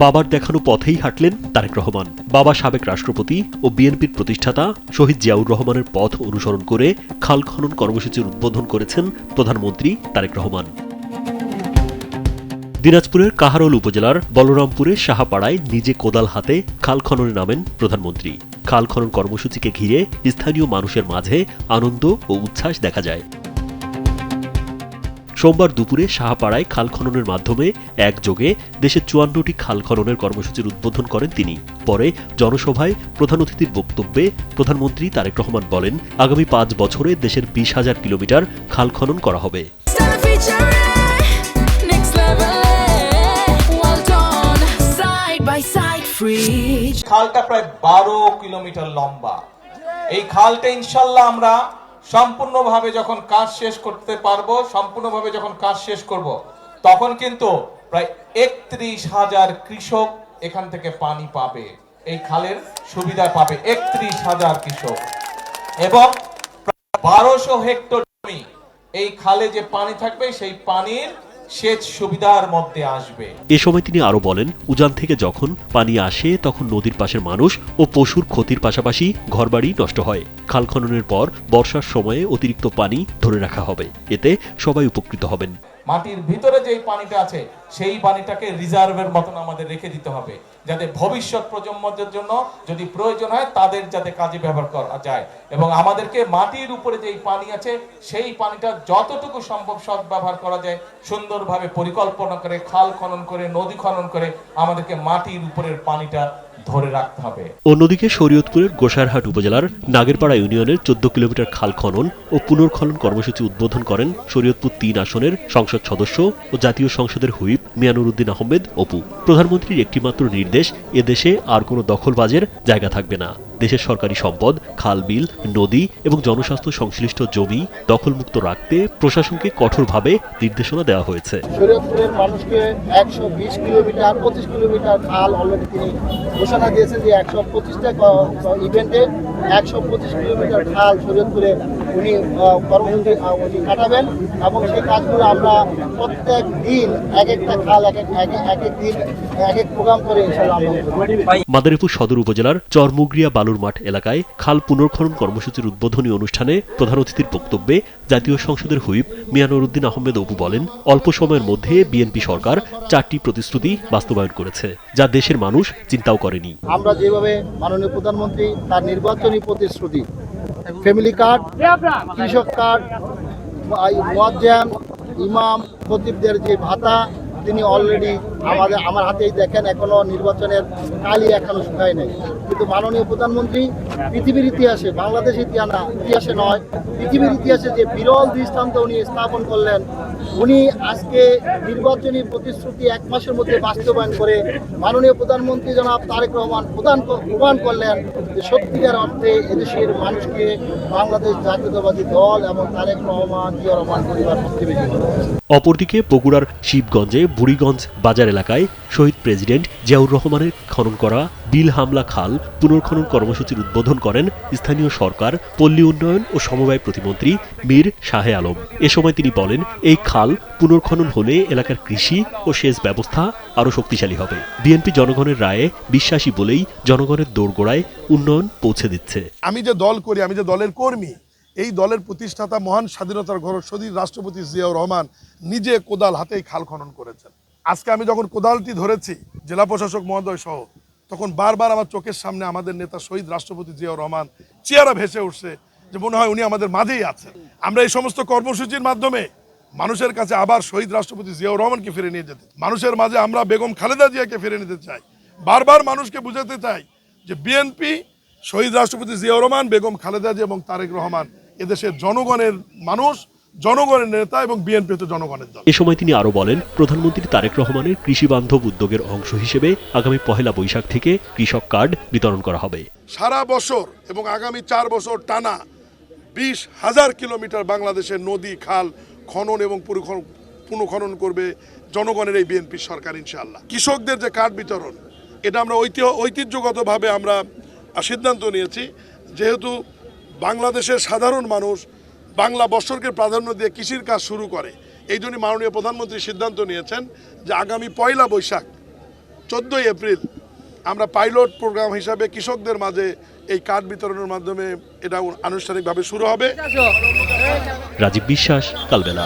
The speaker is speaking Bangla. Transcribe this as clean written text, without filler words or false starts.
বাবার দেখানো পথেই হাঁটলেন তারেক রহমান। বাবা সাবেক রাষ্ট্রপতি ও বিএনপির প্রতিষ্ঠাতা শহীদ জিয়াউর রহমানের পথ অনুসরণ করে খাল খনন কর্মসূচির উদ্বোধন করেছেন প্রধানমন্ত্রী তারেক রহমান। দিনাজপুরের কাহারোল উপজেলার বলরামপুরে সাহাপাড়ায় নিজে কোদাল হাতে খাল খননে নামেন প্রধানমন্ত্রী। খাল খনন কর্মসূচিকে ঘিরে স্থানীয় মানুষের মাঝে আনন্দ ও উচ্ছ্বাস দেখা যায়। সোমবার দুপুরে সাহাপাড়ায় খাল খননের মাধ্যমে একযোগে দেশের ৫৪টি খাল খননের কর্মসূচির উদ্বোধন করেন তিনি। পরে জনসভায় প্রধান অতিথির বক্তব্যে প্রধানমন্ত্রী তারেক রহমান বলেন, আগামী ৫ বছরে দেশের ২০,০০০ কিলোমিটার খাল খনন করা হবে। খালটা প্রায় ১২ কিলোমিটার লম্বা। এই খালটা ইনশাল্লাহ আমরা সম্পূর্ণভাবে যখন কাজ শেষ করতে পারবো, সম্পূর্ণভাবে যখন কাজ শেষ করব, তখন কিন্তু প্রায় ৩১,০০০ কৃষক এখান থেকে পানি পাবে, এই খালের সুবিধা পাবে ৩১,০০০ কৃষক, এবং প্রায় ১২০০ হেক্টর জমি এই খালে যে পানি থাকবে সেই পানির সেচ সুবিধার মধ্যে আসবে। এ সময় তিনি আরো বলেন, উজান থেকে যখন পানি আসে তখন নদীর পাশের মানুষ ও পশুর ক্ষতির পাশাপাশি ঘরবাড়ি নষ্ট হয়। খাল খননের পর বর্ষার সময়ে অতিরিক্ত পানি ধরে রাখা হবে, এতে সবাই উপকৃত হবেন। মাটির ভিতরে যে পানিটা আছে সেই পানিটাকে রিজার্ভের মতন আমাদের রেখে দিতে হবে, যাতে ভবিষ্যৎ প্রজন্মদের জন্য যদি প্রয়োজন হয় তাদের যাতে কাজে ব্যবহার করা যায়, এবং আমাদেরকে মাটির উপরে যেই পানি আছে সেই পানিটা যতটুকু সম্ভব সদ্ব্যবহার করা যায় সুন্দরভাবে পরিকল্পনা করে খাল খনন করে নদী খনন করে আমাদেরকে মাটির উপরের পানিটা ধরে রাখতে হবে। অন্যদিকে শরীয়তপুরের গোসাইরহাট উপজেলার নাগেরপাড়া ইউনিয়নের ১৪ কিলোমিটার খাল খনন ও পুনর্খনন কর্মসূচি উদ্বোধন করেন শরীয়তপুর ৩ আসনের সংসদ সদস্য ও জাতীয় সংসদের হুইপ মিয়ানুরউদ্দিন আহমেদ অপু। প্রধানমন্ত্রীর একটিমাত্র নির্দেশ, এদেশে আর কোনো দখলবাজের জায়গা থাকবে না। দেশের সরকারি সম্পদ, খাল বিল, নদী এবং জনস্বাস্থ্য সংশ্লিষ্ট জমি দখলমুক্ত রাখতে প্রশাসনকে কঠোরভাবে নির্দেশনা দেওয়া হয়েছে। শরীয়তপুরের মানুষকে ১২০ কিলোমিটার ২৫ কিলোমিটার খাল অলরেডি তিনি ঘোষণা দিয়েছেন যে ১২৫টা ইভেন্টে ১২৫ কিলোমিটার খাল শরীয়তপুরে উনি কর্মসূচি কাটাবেন, এবং সেই কাজগুলো আমরা প্রত্যেক দিন এক একটা খাল এক এক দিন এক এক প্রোগ্রাম করে ইনশাআল্লাহ। মাদারীপুর সদর উপজেলার চরমুগরিয়া বালুর মাঠ এলাকায় খাল পুনর্খনন কর্মসূচির উদ্বোধনী অনুষ্ঠানে প্রধান অতিথির বক্তব্যে জাতীয় সংসদের হুইপ মিয়ানুরউদ্দিন আহমেদ অপু বলেন, অল্প সময়ের মধ্যে বিএনপি সরকার ৪টি প্রতিশ্রুতি বাস্তবায়ন করেছে, যা দেশের মানুষ চিন্তাও করেনি। আমরা যেভাবে মাননীয় প্রধানমন্ত্রী তার নির্বাচনী প্রতিশ্রুতি, ফ্যামিলি কার্ড, কৃষক কার্ড, মুয়াজ্জিন, ইমাম, খতিবদের যে ভাতা তিনি অলরেডি আমার হাতেই দেখেন, এখনো নির্বাচনের কালই এখনো শুকায় নাই, কিন্তু মাননীয় প্রধানমন্ত্রী পৃথিবীর ইতিহাসে, বাংলাদেশ ইতিহাসে নয়, পৃথিবীর ইতিহাসে যে বিরল দৃষ্টান্ত উনি স্থাপন করলেন, উনি আজকে নির্বাচনী প্রতিশ্রুতি ১ মাসের মধ্যে বাস্তবায়ন করে মাননীয় প্রধানমন্ত্রী জনাব তারেক রহমান প্রমাণ করলেন যে সত্যিকার অর্থে এদেশের মানুষকে বাংলাদেশ জাতীয়তাবাদী দল এবং তারেক রহমান জিয়া রহমান পরিবার প্রতিবেশী। অপরদিকে বগুড়ার শিবগঞ্জে বুড়িগঞ্জ বাজার এলাকায় শহীদ প্রেসিডেন্ট জিয়াউর রহমানের খনন করা বিল হামলা খাল পুনর্খনন কর্মসূচির উদ্বোধন করেন স্থানীয় সরকার, পল্লী উন্নয়ন ও সমবায় প্রতিমন্ত্রী মীর শাহে আলম। এ সময় তিনি বলেন, এই খাল পুনর্খনন হলে এলাকার কৃষি ও সেচ ব্যবস্থা আরও শক্তিশালী হবে। বিএনপি জনগণের রায়ে বিশ্বাসী বলেই জনগণের দোরগোড়ায় উন্নয়ন পৌঁছে দিচ্ছে। আমি যে দল করি, আমি যে দলের কর্মী, এই দলের প্রতিষ্ঠাতা মহান স্বাধীনতার ঘোষক শহীদ রাষ্ট্রপতি জিয়াউর রহমান নিজে কোদাল হাতেই খাল খনন করেছেন। আজকে আমি যখন কোদালটি ধরেছি জেলা প্রশাসক মহোদয় সহ, তখন বারবার আমার চোখের সামনে আমাদের নেতা শহীদ রাষ্ট্রপতি জিয়াউর রহমান চেহারা ভেসে উঠছে, যে মনে হয় উনি আমাদের মাঝেই আছেন। আমরা এই সমস্ত কর্মসূচির মাধ্যমে মানুষের কাছে আবার শহীদ রাষ্ট্রপতি জিয়াউর রহমানকে ফিরে নিয়ে যেতে, মানুষের মাঝে আমরা বেগম খালেদা জিয়াকে ফিরে নিতে চাই। বারবার মানুষকে বুঝাতে চাই যে বিএনপি, শহীদ রাষ্ট্রপতি জিয়াউর রহমান, বেগম খালেদা জিয়া এবং তারেক রহমান এদেশের জনগণের মানুষ, জনগণের নেতা, এবং বিএনপি হচ্ছে জনগণের দল। এ সময় তিনি আরো বলেন, প্রধানমন্ত্রী তারেক রহমানের কৃষি বান্ধব উদ্যোগের অংশ হিসেবে আগামী ১ বৈশাখ থেকে কৃষক কার্ড বিতরণ করা হবে। সারা বছর এবং আগামী ৪ বছর টানা ২০,০০০ কিলোমিটার বাংলাদেশের নদী খাল খনন এবং পুনঃখনন করবে জনগণের এই বিএনপি সরকার ইনশাআল্লাহ। কৃষকদের যে কার্ড বিতরণ, এটা আমরা ঐতিহ্যগতভাবে আমরা সিদ্ধান্ত নিয়েছি, যেহেতু বাংলাদেশের সাধারণ মানুষ বাংলা বর্ষকে প্রাধান্য দিয়ে কৃষির কাজ শুরু করে, এই জন্য মাননীয় প্রধানমন্ত্রী সিদ্ধান্ত নিয়েছেন যে আগামী ১ বৈশাখ 14ই এপ্রিল আমরা পাইলট প্রোগ্রাম হিসাবে কৃষকদের মাঝে এই কার্ড বিতরণের মাধ্যমে এটা আনুষ্ঠানিকভাবে শুরু হবে। রাজীব বিশ্বাস, কালবেলা।